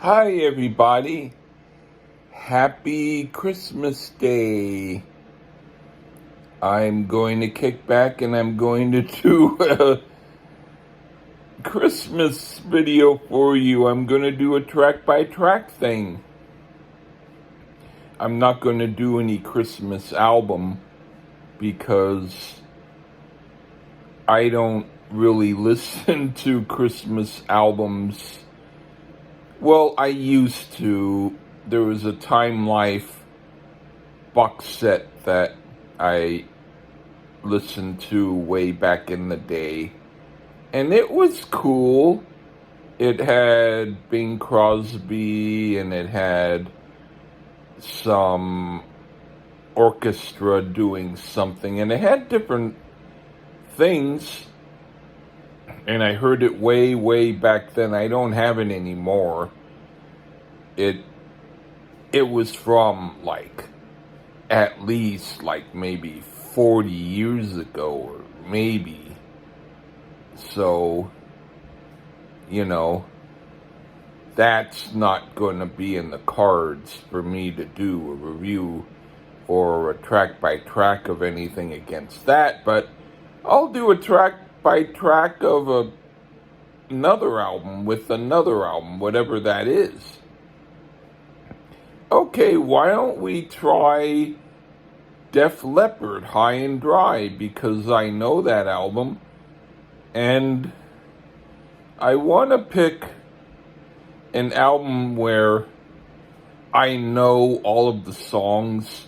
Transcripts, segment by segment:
Hi, everybody. Happy Christmas Day. I'm going to kick back and I'm going to do a Christmas video for you. I'm going to do a track by track thing. I'm not going to do any Christmas album because I don't really listen to Christmas albums. Well, I used to. There was a Time Life box set that I listened to way back in the day, and it was cool. It had Bing Crosby, and it had some orchestra doing something, and it had different things, and I heard it way back then. I don't have it anymore. It was from at least maybe 40 years ago, or maybe. So, that's not going to be in the cards for me to do a review or a track by track of anything against that, but I'll do a track by track of another album with another album, whatever that is. Okay, why don't we try Def Leppard, High and Dry, because I know that album, and I want to pick an album where I know all of the songs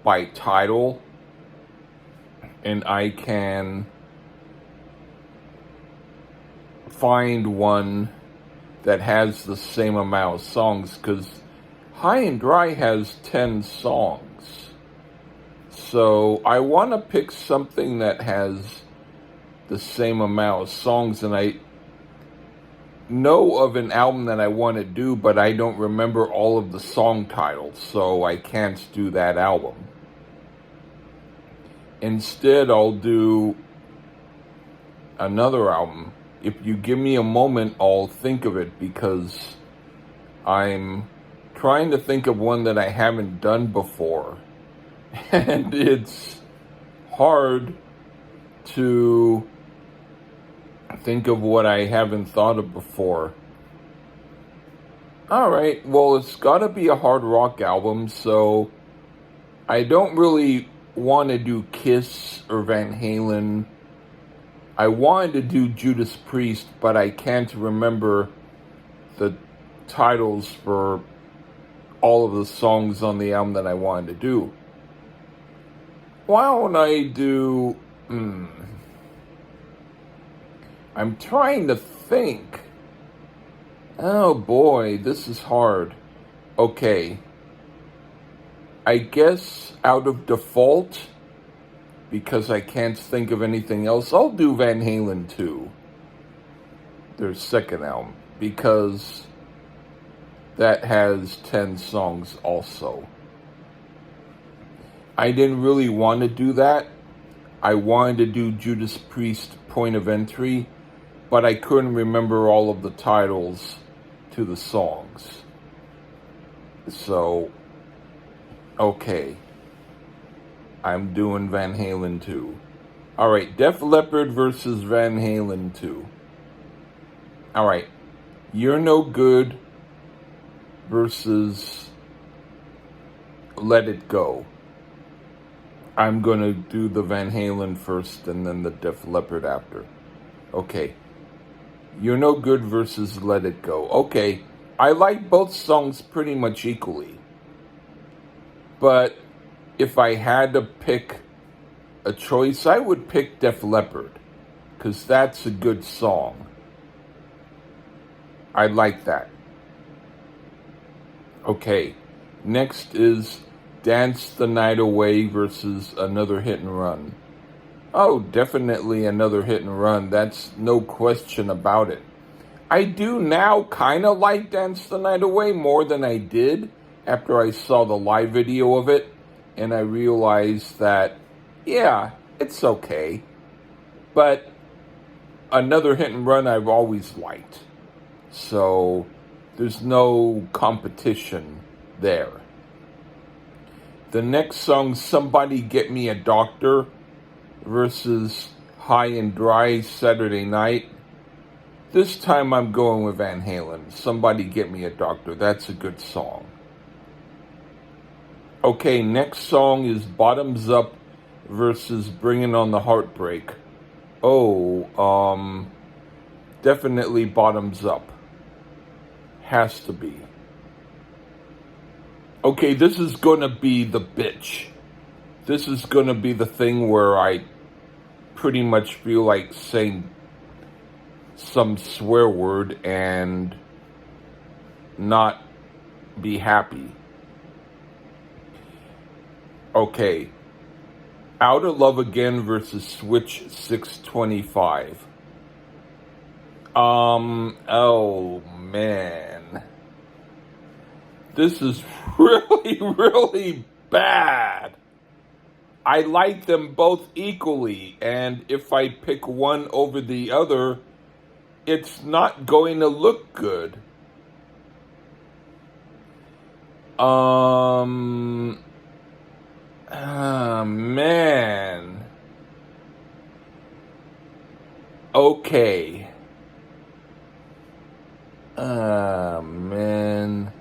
by title, and I can find one that has the same amount of songs, because High and Dry has 10 songs. So I want to pick something that has the same amount of songs, and I know of an album that I want to do, but I don't remember all of the song titles, so I can't do that album. Instead, I'll do another album. If you give me a moment, I'll think of it, because I'm trying to think of one that I haven't done before. And it's hard to think of what I haven't thought of before. Alright, well, it's gotta be a hard rock album, so I don't really want to do Kiss or Van Halen. I wanted to do Judas Priest, but I can't remember the titles for all of the songs on the album that I wanted to do. Why don't I do... I'm trying to think. Oh boy, this is hard. Okay. I guess out of default, because I can't think of anything else, I'll do Van Halen 2. Their second album, because that has 10 songs also. I didn't really want to do that. I wanted to do Judas Priest Point of Entry, but I couldn't remember all of the titles to the songs. So, okay. I'm doing Van Halen 2. Alright, Def Leppard versus Van Halen 2. Alright, You're No Good versus Let It Go. I'm going to do the Van Halen first and then the Def Leppard after. Okay. You're No Good versus Let It Go. Okay. I like both songs pretty much equally. But if I had to pick a choice, I would pick Def Leppard, because that's a good song. I like that. Okay. Next is Dance the Night Away versus Another Hit and Run. Oh, definitely Another Hit and Run. That's no question about it. I do now kind of like Dance the Night Away more than I did after I saw the live video of it, and I realized that, yeah, it's okay. But Another Hit and Run I've always liked. So There's no competition there. The next song, Somebody Get Me a Doctor versus High and Dry Saturday Night. This time I'm going with Van Halen. Somebody Get Me a Doctor. That's a good song. Okay, next song is Bottoms Up versus Bringing on the Heartbreak. Definitely Bottoms Up. Has to be. Okay, this is gonna be the bitch. This is gonna be the thing where I pretty much feel like saying some swear word and not be happy. Okay. Out of Love Again versus Switch 625. Oh man. This is really, really bad. I like them both equally, and if I pick one over the other, it's not going to look good. Man. Okay. Man.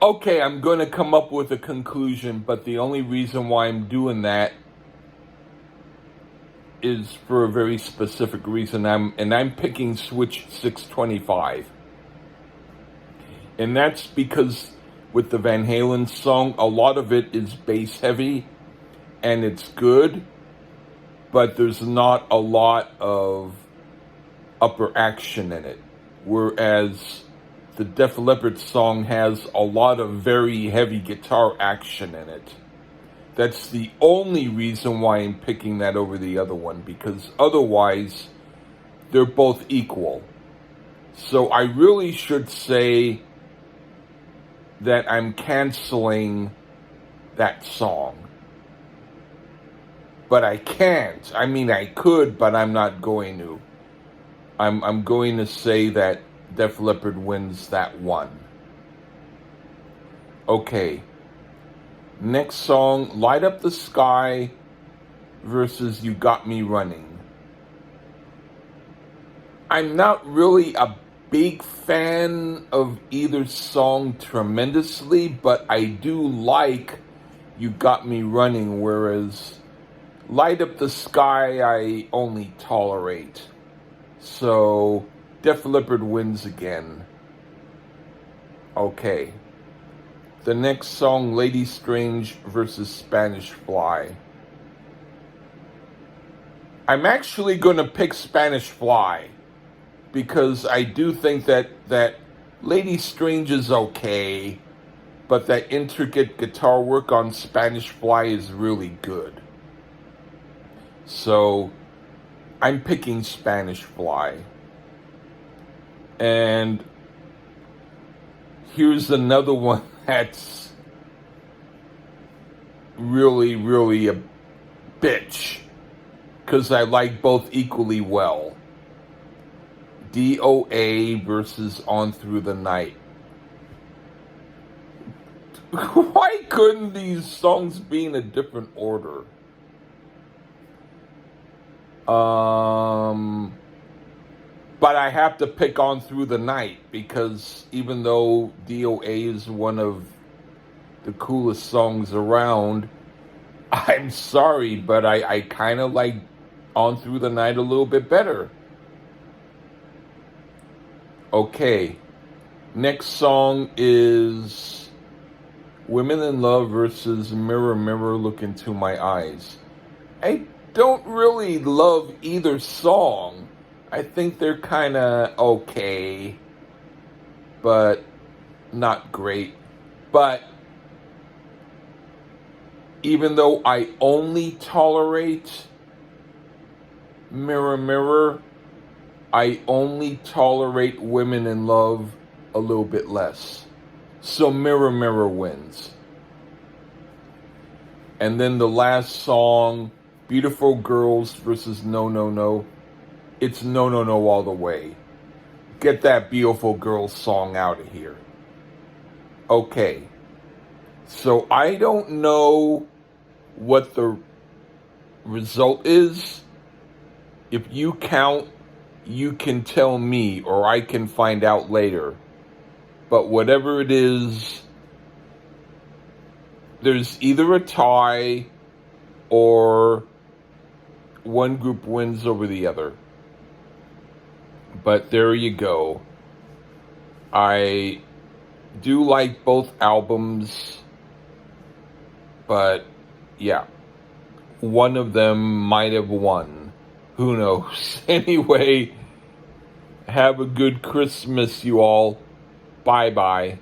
Okay, I'm going to come up with a conclusion, but the only reason why I'm doing that is for a very specific reason. I'm picking Switch 625. And that's because with the Van Halen song, a lot of it is bass heavy and it's good, but there's not a lot of upper action in it. Whereas the Def Leppard song has a lot of very heavy guitar action in it. That's the only reason why I'm picking that over the other one, because otherwise they're both equal. So I really should say that I'm canceling that song. But I can't. I mean, I could, but I'm not going to. I'm going to say that Def Leppard wins that one. Okay. Next song, Light Up the Sky versus You Got Me Running. I'm not really a big fan of either song tremendously, but I do like You Got Me Running, whereas Light Up the Sky I only tolerate. So Def Leppard wins again. Okay. The next song, Lady Strange versus Spanish Fly. I'm actually going to pick Spanish Fly, because I do think that Lady Strange is okay, but that intricate guitar work on Spanish Fly is really good. So I'm picking Spanish Fly. And here's another one that's really, really a bitch, because I like both equally well. DOA versus On Through the Night. Why couldn't these songs be in a different order? But I have to pick On Through the Night, because even though DOA is one of the coolest songs around, I'm sorry, but I kind of like On Through the Night a little bit better. Okay, next song is Women in Love versus Mirror, Mirror, Look Into My Eyes. I don't really love either song. I think they're kind of okay, but not great. But even though I only tolerate Mirror, Mirror, I only tolerate Women in Love a little bit less. So Mirror, Mirror wins. And then the last song, Beautiful Girls versus No, No, No. it's No No No all the way. Get that Beautiful Girl song out of here. Okay. So I don't know what the result is. If you count, you can tell me, or I can find out later. But whatever it is, there's either a tie or one group wins over the other. But there you go. I do like both albums, but yeah, one of them might have won. Who knows? Anyway, have a good Christmas, you all. Bye-bye.